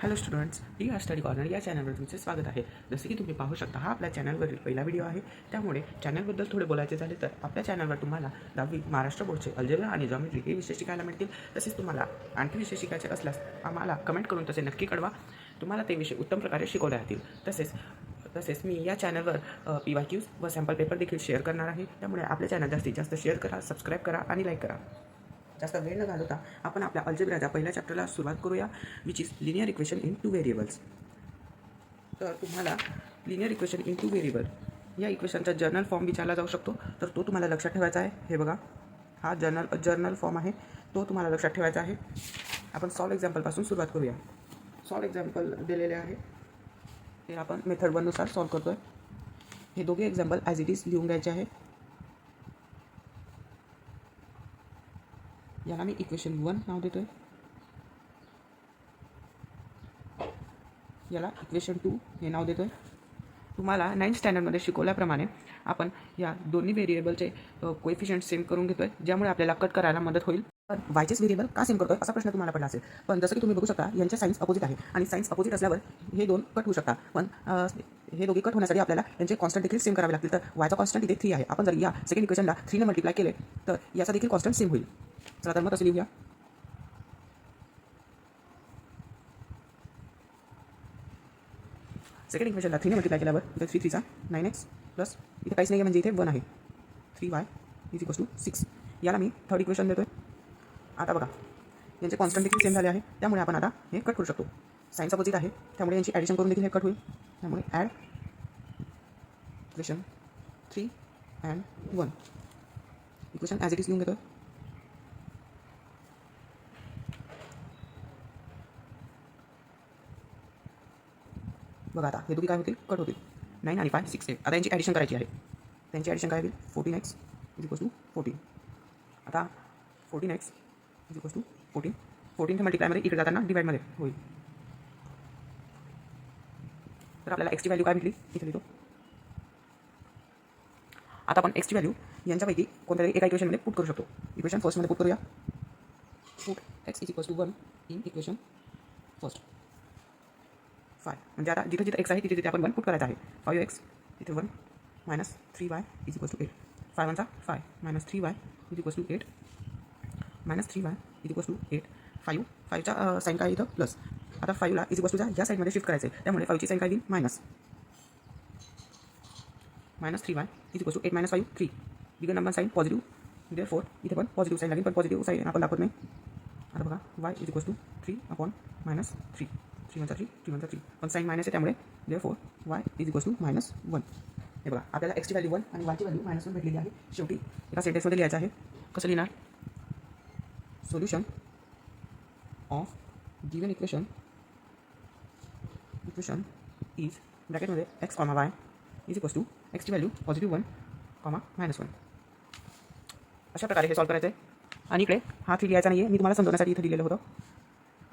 Hello students, D R study corner या चॅनलवर तुमचे स्वागत आहे. जसे की तुम्ही पाहू शकता, हा आपल्या चॅनलवरील पहिला व्हिडिओ आहे. त्यामुळे चॅनलबद्दल थोडे बोलायचे झाले तर आपल्या चॅनलवर तुम्हाला 10वी महाराष्ट्र बोर्डचे अल्जेब्रा आणि जॉमेट्री हे विषय शिकायला मिळतील. तसेच तुम्हाला आणखी विषय शिकायचे असल्यास आम्हाला कमेंट करून तसे नक्की कळवा. तुम्हाला ते विषय उत्तम प्रकारे शिकवले जातील. तसेच मी या चॅनलवर PYQs व सॅम्पल पेपर देखील शेअर करणार आहे. त्यामुळे आपल्या चॅनल जास्तीत जास्त शेअर करा, सबस्क्राईब करा आणि लाईक करा. जास्त वेळ न घालवता आपण आपल्या अल्जेब्राच्या पहिल्या चॅप्टरला सुरुवात करूया, which is linear equation in two variables. तर तुम्हाला linear equation in two variable या इक्वेशनचा जर्नल फॉर्म विचारला जाऊ शकतो. तर तो तुम्हाला लक्षात ठेवायचा आहे. हे बघा, हा जर्नल फॉर्म आहे, तो तुम्हाला लक्षात ठेवायचा आहे. आपण सॉल्व एक्झाम्पलपासून सुरुवात करूया. सॉल्व एक्झाम्पल दिलेले आहे ते आपण मेथड 1 नुसार सॉल्व करतो आहे. हे दोघे एक्झाम्पल ॲज इट इज लिहून घ्यायचे आहे. याला मी इक्वेशन 1 नाव देतो आहे, याला इक्वेशन 2 हे नाव देतो आहे. तुम्हाला 9th स्टँडर्डमध्ये शिकवल्याप्रमाणे आपण या दोन्ही व्हेरिएबलचे कोएफिशियंट सेम करून घेतो आहे, ज्यामुळे आपल्याला कट करायला मदत होईल. पण वायचेच व्हेरिएबल का सेम करतो आहे असा प्रश्न तुम्हाला पडला असेल. पण जसं की तुम्ही बघू शकता, यांच्या साईन्स अपोजिट आहे आणि साईन्स अपोजिट असल्यावर हे दोन कट होऊ शकतात. पण हे दोघे कट होण्यासाठी आपल्याला यांचे कॉन्स्टंट देखील सेम करावे लागतील. तर वायचा कॉन्स्टंट इथे 3 आहे. आपण जर या सेकंड इक्वेशनला 3 ने मल्टिप्लाय केले तर याचा देखील कॉन्स्टंट सेम होईल. चला तर मग तसं लिहूया. सेकंड इक्वेशनला 3 ने मल्टिप्लाय केल्यावर इथे 3 3 चा 9x प्लस इथे काहीच नाही आहे, म्हणजे इथे 1 आहे. 3y is equals to 6. याला मी थर्ड इक्वेशन देतो आहे. आता बघा, यांचे कॉन्स्टंट देखील सेम झाले आहे, त्यामुळे आपण आता हे कट करू शकतो. साईन्स अपोजिट आहे, त्यामुळे यांची ॲडिशन करून देखील हे कट होईल. त्यामुळे add equation 3 and 1 equation as it is लिहून घेतो. बघा, आता हे दोघी काय होतील, कट होतील. 9 आणि 5 6 8. आता यांची ॲडिशन करायची आहे. त्यांची ॲडिशन काय होईल, 14x इज इक्वल्स टू 14. आता 14x इज इक्वल्स टू 14. 14 ते मल्टिप्लायमध्ये इकडे जाताना डिवाइडमध्ये होईल. तर आपल्याला एक्सची व्हॅल्यू काय भेटली, इथे लिहितो. आता आपण एक्सची व्हॅल्यू यांच्यापैकी कोणत्यातरी एका इक्वेशनमध्ये पुट करू शकतो. इक्वेशन फर्स्टमध्ये पुट करूया. Put X is equals to 1 in equation first 5. म्हणजे आता जिथे जिथे एक्स आहे तिथे तिथे आपण 1 पुट करायचं आहे. 5x इथे 1 minus 3y is equals to 8. 5 1 चा 5 minus 3y is equals to 8 minus 3y is equals to 8. 5चा साईन काय इथं प्लस. आता 5ला इज इक्वल्स टूच्या या साईडमध्ये शिफ्ट करायचं आहे, त्यामुळे 5ची साईन काय येईल, minus 3y is equals to 8 minus 5 3. Bigger number sign positive, therefore इथे पण पॉझिटिव्ह साईन लागेल, पण पॉझिटिव्ह साईन आपण दाखवत नाही. आता बघा, y is equals to 3 upon minus 3. 3 1 चा 3 3 1 चा 3, पण साईन मायनस आहे, त्यामुळे therefore y is equals to minus 1. हे बघा, आपल्याला एक्सची व्हॅल्यू 1 आणि वायची व्हॅल्यू मायनस 1 भेटलेली आहे. शेवटी एका सेंटेन्समध्ये लिहायचं आहे. कसं लिहिणार, solution of given equation is ब्रॅकेटमध्ये X comma Y is equals to एक्सची व्हॅल्यू पॉझिटिव्ह 1 कॉमा मायनस 1. अशा प्रकारे हे सॉल्व करायचं आहे. आणि इकडे हा 3 लिहायचा नाही आहे, मी तुम्हाला समजवण्यासाठी इथे दिलेलं होतं.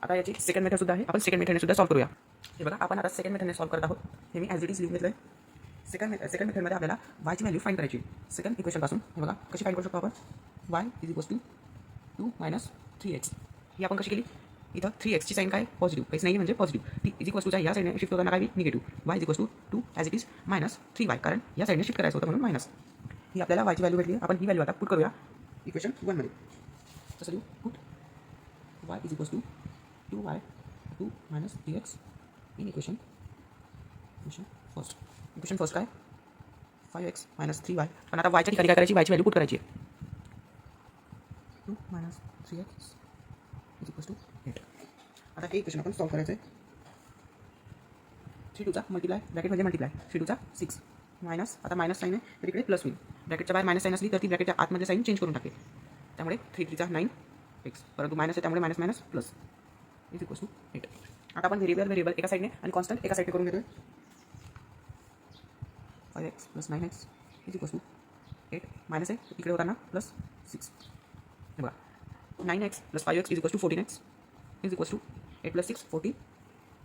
आता याची सेकंड मेथड सुद्धा आहे, आपण सेकंड मेथडने सुद्धा सॉल्व करूया. हे बघा, आपण आता सेकंड मेथडने सॉल्व करत आहोत. हे मी ॲज इट इज लिहून घेतलं आहे. सेकंड मेथडमध्ये आपल्याला वायची व्हॅल्यू फाईंड करायची. सेकंड इक्वेशनपासून हे बघा कशी फाईंड करू शकतो आपण. Y is equals to 2 minus 3x. ही आपण कशी केली, इथं 3xची साईन काय, पॉझिटिव्ह, काहीच नाही म्हणजे पॉझिटिव्ह. ती इज इक्वल्स टूच्या या साईडने शिफ्ट होताना काय negative. Y is equals to 2 as it is minus 3y, कारण या साईडने शिफ्ट करायचं होतं म्हणून मायनस. ही आपल्याला वायची व्हॅल्यू भेटली. आपण ही व्हॅल्यू आता पुट करूया इक्वेशन 1 मध्ये. कसं लिहू, put Y is equals to 2y 2 minus 3x in equation first. Equation first काय, 5x मायनस 3y. पण आता वायच्या ठिकाणी काय करायची, वायची व्हॅल्यू पुट करायची आहे. 2 minus 3x is equals to 8. आता हे इक्वेशन आपण सॉल्व करायचं आहे. 3 2 चा मल्टिप्लाय, ब्रॅकेटमध्ये मल्टिप्लाय, 3 2 चा 6 मायनस, आता मायनस साईन आहे तर इकडे प्लस होईल. ब्रॅकेटच्या बाहेर मायनस साईन असली तर ती ब्रॅकेटच्या आतमध्ये साईन चेंज करून टाकेल. त्यामुळे 3 3 चा 9x, परंतु मायनस आहे त्यामुळे minus minus plus is equals to 8. आता आपण व्हेरिएबल एका साईडने आणि कॉन्स्टंट एका साईडने करून घेतोय. 5x plus 9x is equals to 8. Minus आहे इकडे होताना प्लस 6. हे बघा, 9x plus 5x is equals to 14x is equals to 8 plus 6 14.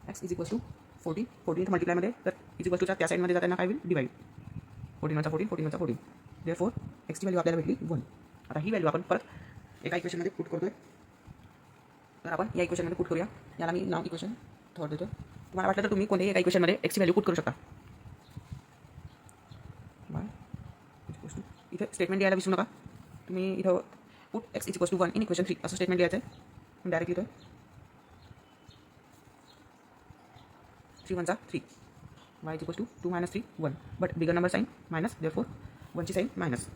x is equals to 14. 14 मल्टिप्लायमध्ये तर इज इक्वल्स टूच्या त्या साईडमध्ये जाताना काय होईल, डिवाइड. 14 1 चा 14 14 1 चा 14. देअरफॉर एक्सची व्हॅल्यू आपल्याला भेटली 1. आता ही व्हॅल्यू आपण परत एका इक्वेशनमध्ये पुट करतोय. तर आपण या इक्वेशनमध्ये पुट करूया. याला मी नाव इक्वेशन थॉट देतो. तुम्हाला वाटलं तर तुम्ही कोणत्याही एका इक्वेशनमध्ये एक्सची व्हॅल्यू पुट करू शकता. इथे स्टेटमेंट द्यायला विसरू नका. तुम्ही इथं put X is equals to 1 in equation 3 असं स्टेटमेंट द्यायचं आहे. डायरेक्ट इथं 3 1 3 y is equals to 2 - 3 1 but bigger number sign minus therefore 1ची साईन मायनस.